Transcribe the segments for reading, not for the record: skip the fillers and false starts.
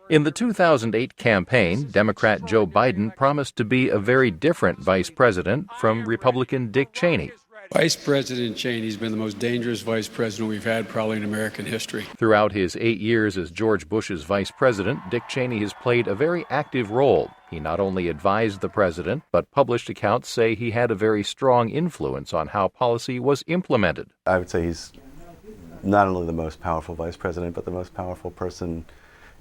In the 2008 campaign, Democrat Joe Biden promised to be a very different vice president from Republican Dick Cheney. Vice President Cheney's been the most dangerous vice president we've had probably in American history. Throughout his 8 years as George Bush's vice president, Dick Cheney has played a very active role. He not only advised the president, but published accounts say he had a very strong influence on how policy was implemented. I would say he's not only the most powerful vice president, but the most powerful person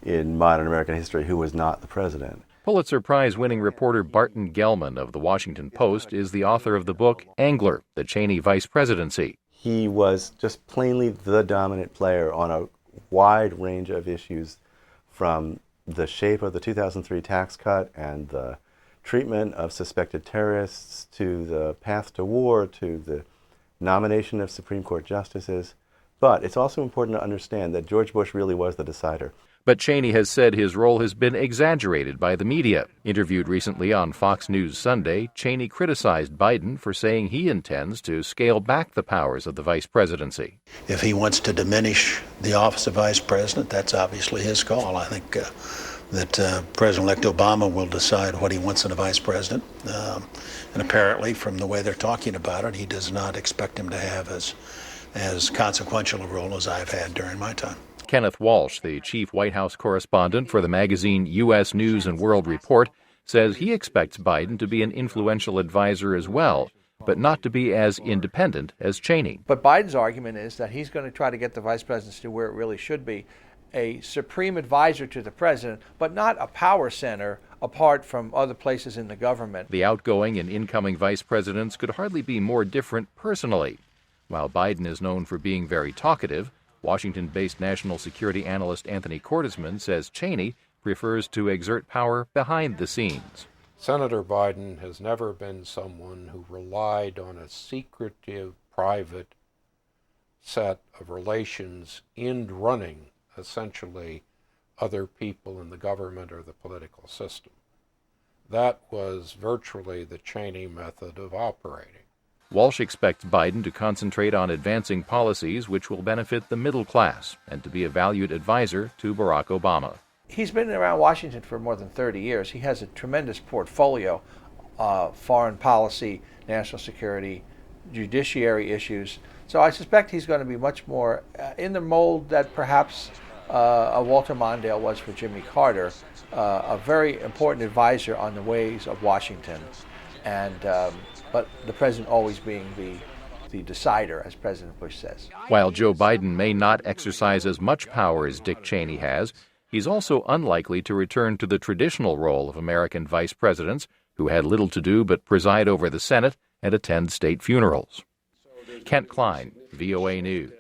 in modern American history who was not the president. Pulitzer Prize-winning reporter Barton Gellman of The Washington Post is the author of the book Angler, The Cheney Vice Presidency. He was just plainly the dominant player on a wide range of issues, from the shape of the 2003 tax cut and the treatment of suspected terrorists, to the path to war, to the nomination of Supreme Court justices. But it's also important to understand that George Bush really was the decider. But Cheney has said his role has been exaggerated by the media. Interviewed recently on Fox News Sunday, Cheney criticized Biden for saying he intends to scale back the powers of the vice presidency. If he wants to diminish the office of vice president, that's obviously his call. I think that President-elect Obama will decide what he wants in a vice president. And apparently, from the way they're talking about it, he does not expect him to have as consequential a role as I've had during my time. Kenneth Walsh, the chief White House correspondent for the magazine U.S. News and World Report, says he expects Biden to be an influential advisor as well, but not to be as independent as Cheney. But Biden's argument is that he's going to try to get the vice presidency to where it really should be, a supreme advisor to the president, but not a power center apart from other places in the government. The outgoing and incoming vice presidents could hardly be more different personally. While Biden is known for being very talkative, Washington-based national security analyst Anthony Cordesman says Cheney prefers to exert power behind the scenes. Senator Biden has never been someone who relied on a secretive, private set of relations in running, essentially, other people in the government or the political system. That was virtually the Cheney method of operating. Walsh expects Biden to concentrate on advancing policies which will benefit the middle class and to be a valued advisor to Barack Obama. He's been around Washington for more than 30 years. He has a tremendous portfolio, foreign policy, national security, judiciary issues. So I suspect he's going to be much more in the mold that perhaps a Walter Mondale was for Jimmy Carter, a very important advisor on the ways of Washington. But the president always being the decider, as President Bush says. While Joe Biden may not exercise as much power as Dick Cheney has, he's also unlikely to return to the traditional role of American vice presidents, who had little to do but preside over the Senate and attend state funerals. Kent Klein, VOA News.